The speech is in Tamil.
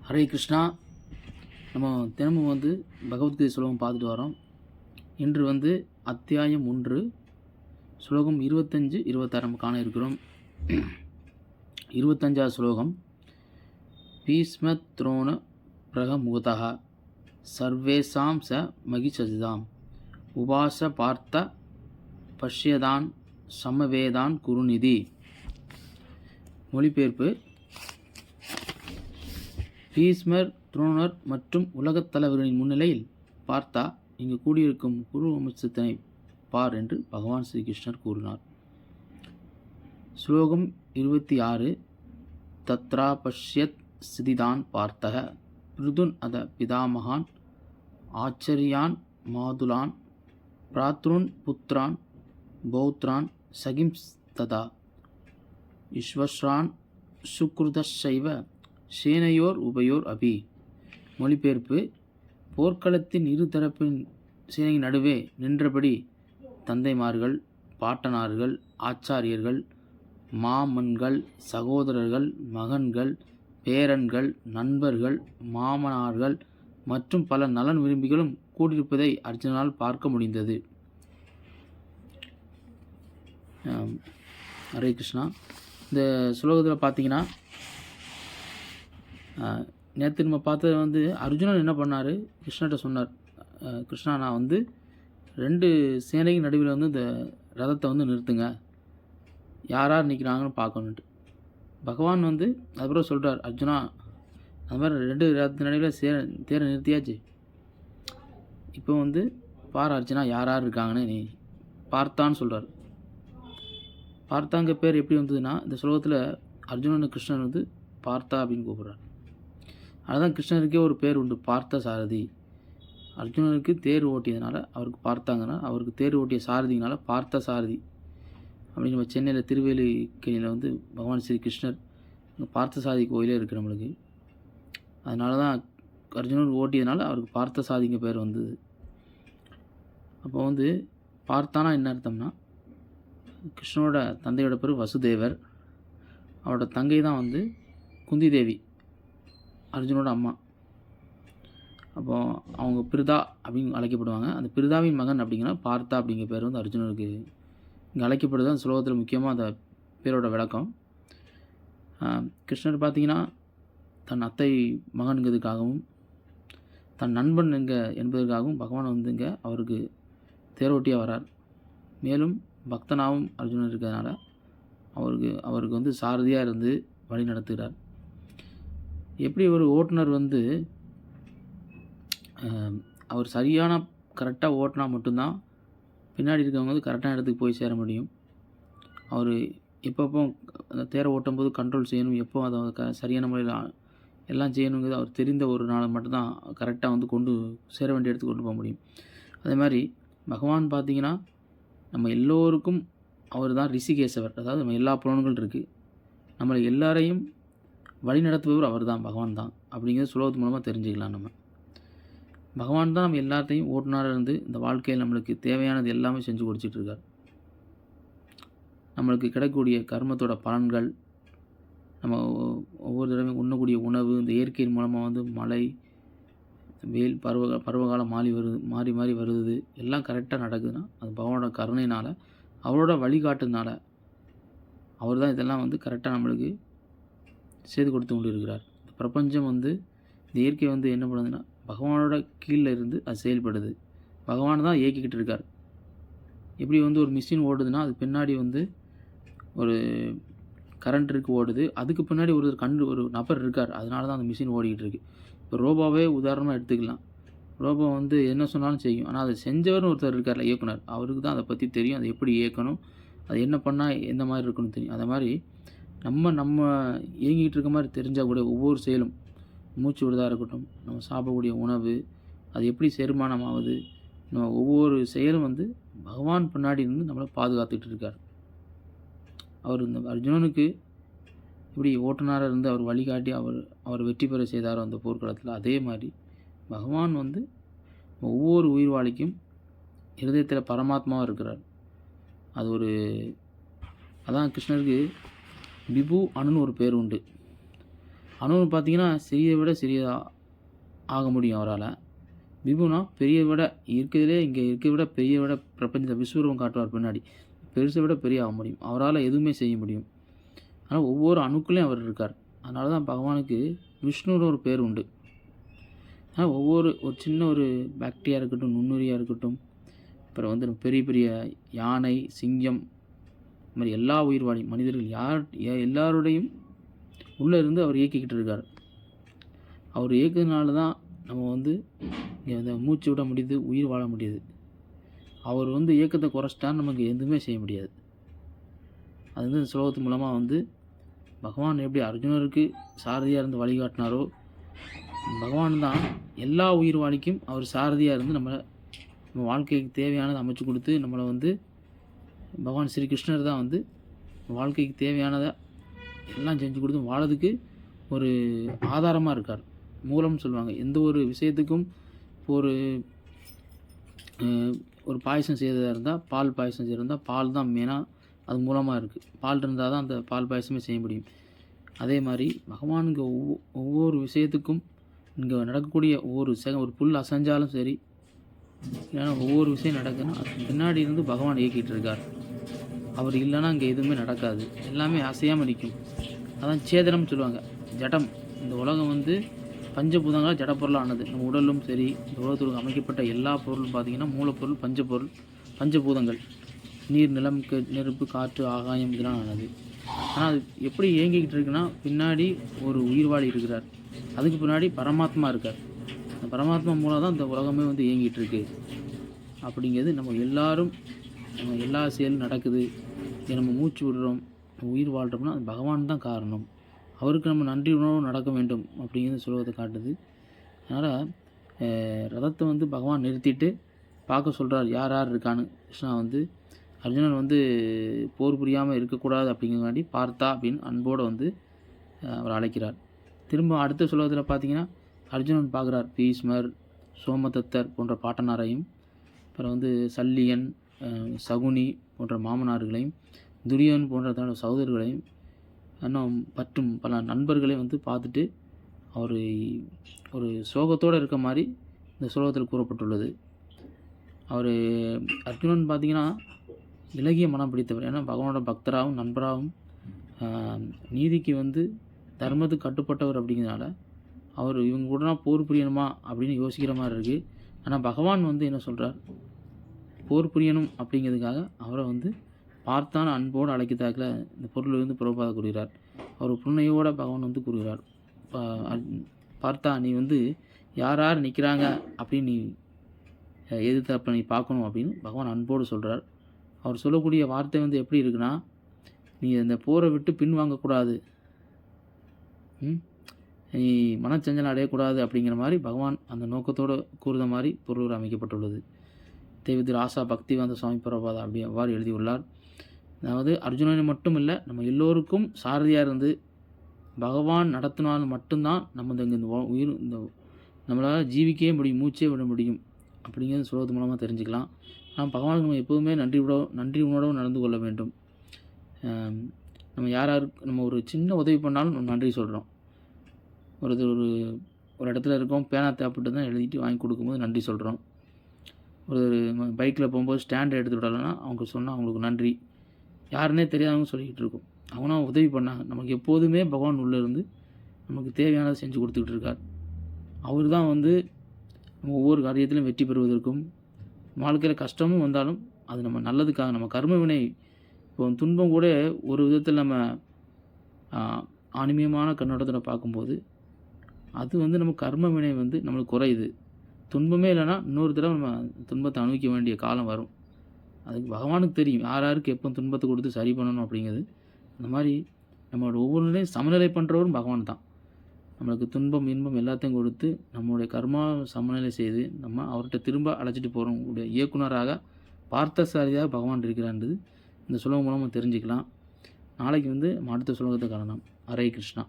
ஹரே கிருஷ்ணா. நம்ம தினமும் பகவத்கீதை ஸ்லோகம் பார்த்துட்டு வரோம். இன்று அத்தியாயம் 1 ஸ்லோகம் 25, 26 நம்ம காண இருக்கிறோம். 25வது ஸ்லோகம். பீஷ்மத்ரோண பிரகமுகதः சர்வேஷாம் ச மகிஷதாம் உபாச பார்த்த பஷ்யதான் சமவேதான் குருநிதி. மொழிபெயர்ப்பு: பீஷ்மர், துரோணர் மற்றும் உலகத் தலைவர்களின் முன்னிலையில் பார்த்தா, இங்கு கூடியிருக்கும் குரு வம்சத்தினை பார் என்று பகவான் ஸ்ரீகிருஷ்ணர் கூறினார். ஸ்லோகம் 26. தத்ரா பஷ்யத் ஸ்திதான் பார்த்தக பிருதுன் அத பிதாமகான் ஆச்சரியான் மாதுலான் பிராத்ருன் புத்ரான் பௌத்ரான் சகிம்ஸ் ததா விஸ்வஸ்ரான் சுக்ருதசைவ சேனையோர் உபயோர் அபி. மொழிபெயர்ப்பு: போர்க்களத்தின் இரு தரப்பின் சேனை நடுவே நின்றபடி தந்தைமார்கள், பாட்டனார்கள், ஆச்சாரியர்கள், மாமன்கள், சகோதரர்கள், மகன்கள், பேரன்கள், நண்பர்கள், மாமனார்கள் மற்றும் பல நலன் விரும்பிகளும் கூடியிருப்பதை அர்ஜுனால் பார்க்க முடிந்தது. ஹரே கிருஷ்ணா. இந்த ஸ்லோகத்தில் பார்த்தீங்கன்னா, நேற்று நம்ம பார்த்தது அர்ஜுனன் என்ன பண்ணார், கிருஷ்ணர்கிட்ட சொன்னார், கிருஷ்ணா நான் 2 சேனைக்கு நடுவில் இந்த ரதத்தை நிறுத்துங்க, யார் யார் நிற்கிறாங்கன்னு பார்க்கணுன்ட்டு. பகவான் அதுக்கப்புறம் சொல்கிறார், அர்ஜுனா அது மாதிரி 2 ரதத்து நடுவில் தேரை நிறுத்தியாச்சு, இப்போ பார் அர்ஜுனா யார் யார் இருக்காங்கன்னு நீ பார்த்தான்னு சொல்கிறார். பார்த்தாங்க பேர் எப்படி வந்ததுன்னா, இந்த ஸ்லோகத்தில் அர்ஜுனன் கிருஷ்ணன் பார்த்தா அப்படின்னு கூப்பிட்றார். அதுதான் கிருஷ்ணருக்கே ஒரு பேர் உண்டு, பார்த்த சாரதி. அர்ஜுனனுக்கு தேர் ஓட்டியதுனால அவருக்கு பார்த்தாங்கன்னா, அவருக்கு தேர் ஓட்டிய சாரதினால பார்த்த சாரதி அப்படின்னு. நம்ம சென்னையில் திருவேலிக்கையில் பகவான் ஸ்ரீ கிருஷ்ணர் பார்த்த சாரதி கோயிலே இருக்குது நம்மளுக்கு. அதனால தான் அர்ஜுனன் ஓட்டியதுனால அவருக்கு பார்த்த சாதிங்க பேர் வந்தது. அப்போ பார்த்தானா என்ன அர்த்தம்னா, கிருஷ்ணனோட தந்தையோட பேர் வசுதேவர், அவரோட தங்கை தான் குந்தி தேவி, அர்ஜுனோட அம்மா. அப்போ அவங்க பிருதா அப்படின்னு அழைக்கப்படுவாங்க. அந்த பிருதாவின் மகன் அப்படிங்கிற பார்த்தா அப்படிங்கிற பேர் அர்ஜுனனுக்கு இங்கே அழைக்கப்படுது. அந்த ஸ்லோகத்தில் முக்கியமாக அந்த பேரோட விளக்கம். கிருஷ்ணர் பார்த்திங்கன்னா தன் அத்தை மகனுங்கிறதுக்காகவும் தன் நண்பன் என்பதற்காகவும் பகவான் இங்கே அவருக்கு தேரோட்டியாக வரார். மேலும் பக்தனாகவும் அர்ஜுனன் இருக்கிறதுனால அவருக்கு சாரதியாக இருந்து வழி நடத்துகிறார். எப்படி ஒரு ஓட்டுநர் அவர் சரியான கரெக்டாக ஓட்டினா மட்டும்தான் பின்னாடி இருக்கவங்க கரெக்டான இடத்துக்கு போய் சேர முடியும். அவர் எப்பப்போ அந்த தேரை ஓட்டும் போது கண்ட்ரோல் செய்யணும், எப்போ அதை சரியான முறையில் எல்லாம் செய்யணுங்கிறது அவர் தெரிந்த ஒரு நாள் மட்டும்தான் கரெக்டாக கொண்டு சேர வேண்டிய இடத்துக்கு கொண்டு போக முடியும். அதே மாதிரி பகவான் பார்த்திங்கன்னா நம்ம எல்லோருக்கும் அவர் தான் ரிஷிகேசவர். அதாவது நம்ம எல்லா புலன்கள் இருக்குது, நம்மளை எல்லாரையும் வழி நடத்துபவர் அவர் தான், பகவான் தான் அப்படிங்கிறது சுலோகத்து மூலமாக தெரிஞ்சுக்கலாம். நம்ம பகவான் தான் நம்ம எல்லாத்தையும் ஓட்டுநராக இருந்து இந்த வாழ்க்கையில் நம்மளுக்கு தேவையானது எல்லாமே செஞ்சு கொடுத்துட்ருக்கார். நம்மளுக்கு கிடைக்கக்கூடிய கர்மத்தோட பலன்கள், நம்ம ஒவ்வொரு தடவையும் உண்ணக்கூடிய உணவு, இந்த இயற்கையின் மூலமாக மழை, வெயில், பருவகாலம் மாறி மாறி வருது, எல்லாம் கரெக்டாக நடக்குதுன்னா அது பகவானோட கருணையினால், அவரோட வழிகாட்டுனால அவர் தான் இதெல்லாம் கரெக்டாக நம்மளுக்கு செய்து கொடுத்து கொண்டு இருக்கிறார். இந்த பிரபஞ்சம் இந்த இயற்கை என்ன பண்ணுதுன்னா பகவானோட கீழே இருந்து அது செயல்படுது. பகவான் தான் இயக்கிக்கிட்டு இருக்கார். எப்படி ஒரு மிஷின் ஓடுதுன்னா அது பின்னாடி ஒரு கரண்ட் இருக்குது ஓடுது, அதுக்கு பின்னாடி ஒரு நபர் இருக்கார், அதனால தான் அந்த மிஷின் ஓடிக்கிட்டு இருக்குது. இப்போ ரோபோவே உதாரணமாக எடுத்துக்கலாம். ரோபோ என்ன சொன்னாலும் செய்யும், ஆனால் அதை செஞ்சவர்னு ஒருத்தர் இருக்கார்ல, இயக்குனர், அவருக்கு தான் அதை பற்றி தெரியும், அதை எப்படி இயக்கணும், அது என்ன பண்ணால் எந்த மாதிரி இருக்குன்னு தெரியும். அதை மாதிரி நம்ம இயங்கிக்கிட்டு இருக்க மாதிரி தெரிஞ்சால் கூட ஒவ்வொரு செயலும், மூச்சு விடுதா இருக்கட்டும், நம்ம சாப்பிடக்கூடிய உணவு, அது எப்படி செரிமானம் ஆகுது, நம்ம ஒவ்வொரு செயலும் பகவான் பின்னாடி இருந்து நம்மளை பாதுகாத்துக்கிட்டு இருக்கார். அவர் இந்த அர்ஜுனனுக்கு இப்படி ஓட்டுநராக இருந்து அவர் வழிகாட்டி அவர் வெற்றி பெற செய்தாரோ அந்த போர்க்களத்தில், அதே மாதிரி பகவான் ஒவ்வொரு உயிர்வாளிக்கும் இருதயத்தில் பரமாத்மாவாக இருக்கிறார். அதான் கிருஷ்ணருக்கு விபு அணுன்னு ஒரு பேர் உண்டு. அணுன்னு பார்த்தீங்கன்னா சிறியதை விட சிறியதா ஆக முடியும் அவரால். விபுனா பெரியதை விட இருக்கிறதுலே இங்கே இருக்கிறத விட பெரிய விட பிரபஞ்ச விஸ்வரூபம் காட்டுவார் பின்னாடி. பெருசை விட பெரிய ஆக முடியும். அவரால் எதுவுமே செய்ய முடியும். ஆனால் ஒவ்வொரு அணுக்குள்ளேயும் அவர் இருக்கார். அதனால தான் பகவானுக்கு விஷ்ணுன்னு ஒரு பேர் உண்டு. ஆனால் ஒரு சின்ன ஒரு பாக்டீரியா இருக்கட்டும், நுண்ணுயிரியாக இருக்கட்டும், அப்புறம் வந்து பெரிய பெரிய யானை, சிங்கம், இது மாதிரி எல்லா உயிர்வாழியும் மனிதர்கள் எல்லாரோடையும் உள்ளே இருந்து அவர் இயக்கிக்கிட்டு இருக்கார். அவர் இயக்குறதுனால தான் நம்ம வந்து இந்த மூச்சு விட முடியுது, உயிர் வாழ முடியுது. அவர் வந்து இயக்கத்தை குறைச்சிட்டா நமக்கு எதுவுமே செய்ய முடியாது. அது வந்து இந்த ஸ்லோகத்து மூலமாக வந்து பகவான் எப்படி அர்ஜுனருக்கு சாரதியாக இருந்து வழிகாட்டினாரோ, பகவான் தான் எல்லா உயிர்வாழிக்கும் அவர் சாரதியாக இருந்து நம்ம வாழ்க்கைக்கு தேவையானதை அமைச்சு கொடுத்து நம்மளை வந்து பகவான் ஸ்ரீ கிருஷ்ணர் தான் வந்து வாழ்க்கைக்கு தேவையானதை எல்லாம் செஞ்சு கொடுத்து வாழறதுக்கு ஒரு ஆதாரமாக இருக்கார். மூலம்னு சொல்லுவாங்க. எந்த ஒரு விஷயத்துக்கும் ஒரு ஒரு பாயசம் செய்கிறதா இருந்தால், பால் பாயசம் செய்கிறதா பால் தான் மெயினாக அது மூலமாக இருக்குது. பால் இருந்தால் தான் அந்த பால் பாயசமே செய்ய முடியும். அதே மாதிரி பகவானுக்கு ஒவ்வொரு விஷயத்துக்கும் இங்கே நடக்கக்கூடிய ஒரு புல் அசைஞ்சாலும் சரி, இல்லைன்னா ஒவ்வொரு விஷயம் நடக்குதுன்னா அதுக்கு பின்னாடி இருந்து பகவான் இயக்கிட்டு இருக்கார். அவர் இல்லைன்னா இங்கே எதுவுமே நடக்காது. எல்லாமே அசையாமல் நிற்கும். அதான் சேதனம்னு சொல்லுவாங்க. ஜடம். இந்த உலகம் வந்து பஞ்சபூதங்களாக ஜடப்பொருளாக ஆனது. நம்ம உடலும் சரி, இந்த உலகத்துக்கு அமைக்கப்பட்ட எல்லா பொருளும் பார்த்திங்கன்னா மூலப்பொருள், பஞ்சபூதங்கள். நீர், நிலம், நெருப்பு, காற்று, ஆகாயம் இதெல்லாம் ஆனது. ஆனால் அது எப்படி இயங்கிக்கிட்டு இருக்குன்னா பின்னாடி ஒரு உயிர்வாழி இருக்கிறார். அதுக்கு பின்னாடி பரமாத்மா இருக்கார். அந்த பரமாத்மா மூலம் தான் இந்த உலகமே வந்து இயங்கிட்டு இருக்கு. அப்படிங்கிறது நம்ம எல்லா செயலும் நடக்குது. நம்ம மூச்சு விடுறோம், உயிர் வாழ்கிறோம்னா அது பகவான் தான் காரணம். அவருக்கு நம்ம நன்றி உணர்வு நடக்க வேண்டும் அப்படிங்கிறது சொல்வதை காட்டுது. அதனால் ரதத்தை வந்து பகவான் நிறுத்திட்டு பார்க்க சொல்கிறார் யார் யார் இருக்கான்னு. கிருஷ்ணா வந்து அர்ஜுனன் வந்து போர் புரியாமல் இருக்கக்கூடாது அப்படிங்கிறக்காண்டி பார்த்தா அப்படின்னு அன்போடு வந்து அவர் அழைக்கிறார். திரும்ப அடுத்த ஸ்லோகத்தில் பார்த்தீங்கன்னா அர்ஜுனன் பார்க்குறார் பீஷ்மர், சோமதத்தர் போன்ற பாட்டனாரையும், அப்புறம் வந்து சல்லியன், சகுனி போன்ற மாமனார்களையும், துரியோன் போன்ற தன்னோட சகோதரர்களையும், இன்னும் மற்றும் பல நண்பர்களையும் வந்து பார்த்துட்டு அவர் ஒரு சோகத்தோடு இருக்க மாதிரி இந்த ஸ்லோகத்தில் கூறப்பட்டுள்ளது. அவர் அர்ஜுனன் பார்த்திங்கன்னா இலகிய மனம் பிடித்தவர். ஏன்னா பகவானோட பக்தராகவும் நண்பராகவும் நீதிக்கு வந்து தர்மத்துக்கு கட்டுப்பட்டவர் அப்படிங்கிறதுனால அவர் இவங்க கூட போர் புரியணுமா அப்படின்னு யோசிக்கிற மாதிரி இருக்குது. ஆனால் பகவான் வந்து என்ன சொல்கிறார், போர் புரியணும் அப்படிங்கிறதுக்காக அவரை வந்து பார்த்தான அன்போடு அழைக்கத்தாக்கில் இந்த பொருள் வந்து புறப்பாத கூறுகிறார். அவர் புண்ணையோட பகவான் வந்து கூறுகிறார், பார்த்தா நீ வந்து யார் யார் நிற்கிறாங்க அப்படின்னு நீ எதிர்த்தப்ப நீ பார்க்கணும் அப்படின்னு பகவான் அன்போடு சொல்கிறார். அவர் சொல்லக்கூடிய வார்த்தை வந்து எப்படி இருக்குன்னா, நீ அந்த போரை விட்டு பின் வாங்கக்கூடாது, நீ மனச்சஞ்சலம் அடையக்கூடாது அப்படிங்கிற மாதிரி பகவான் அந்த நோக்கத்தோடு கூறுத மாதிரி பொருள் அமைக்கப்பட்டுள்ளது. தேவதிர் ஆசா பக்திவேந்த சுவாமி பிரபாதா அப்படி அவ்வாறு எழுதியுள்ளார். அதாவது அர்ஜுனனை மட்டும் இல்லை, நம்ம எல்லோருக்கும் சாரதியாக இருந்து பகவான் நடத்தினால் மட்டும்தான் நம்ம இந்த நம்மளால் ஜீவிக்கவே முடியும், மூச்சே விட முடியும் அப்படிங்கிறது சொல்வது மூலமாக தெரிஞ்சுக்கலாம். ஆனால் பகவானுக்கு நம்ம எப்போதுமே நன்றி உணர்வோடு நடந்து கொள்ள வேண்டும். நம்ம யாருக்கு நம்ம ஒரு சின்ன உதவி பண்ணாலும் நம்ம நன்றி சொல்கிறோம். ஒரு இடத்துல இருக்கோம், பேனா தேவைப்பட்டு தான் எழுதிட்டு வாங்கி கொடுக்கும்போது நன்றி சொல்கிறோம். ஒரு பைக்கில் போகும்போது ஸ்டாண்ட் எடுத்து விடலைன்னா அவங்க சொன்னால் அவங்களுக்கு நன்றி. யாருன்னே தெரியாதவங்க சொல்லிக்கிட்டு இருக்கோம், அவனா உதவி பண்ணாங்க. நமக்கு எப்போதுமே பகவான் உள்ளே இருந்து நமக்கு தேவையானதை செஞ்சு கொடுத்துக்கிட்டு இருக்கார். அவர் தான் வந்து நம்ம ஒவ்வொரு காரியத்திலும் வெற்றி பெறுவதற்கும், வாழ்க்கையில் கஷ்டமும் வந்தாலும் அது நம்ம நல்லதுக்காக, நம்ம கர்ம வினை இப்போ துன்பம் கூட ஒரு விதத்தில் நம்ம ஆன்மீகமான கண்ணோட்டத்தில் பார்க்கும்போது அது வந்து நம்ம கர்ம வினை வந்து நம்மளுக்கு குறையுது. துன்பமே இல்லைன்னா இன்னொரு தடவை நம்ம துன்பத்தை அனுபவிக்க வேண்டிய காலம் வரும். அதுக்கு பகவானுக்கு தெரியும் யார் யாருக்கு எப்போ துன்பத்தை கொடுத்து சரி பண்ணணும் அப்படிங்கிறது. அந்த மாதிரி நம்மளோட ஒவ்வொரு நிலையும் சமநிலை பண்ணுறவரும் பகவான் தான். நம்மளுக்கு துன்பம் இன்பம் எல்லாத்தையும் கொடுத்து நம்மளுடைய கர்மா சமநிலை செய்து நம்ம அவர்கிட்ட திரும்ப அழைச்சிட்டு போகிறவங்களுடைய இயக்குனராக பார்த்தசாரியாக பகவான் இருக்கிறான்றது இந்த சுலோகம் மூலமாக தெரிஞ்சுக்கலாம். நாளைக்கு வந்து நம்ம அடுத்த சுலோகத்தை காணலாம். ஹரே கிருஷ்ணா.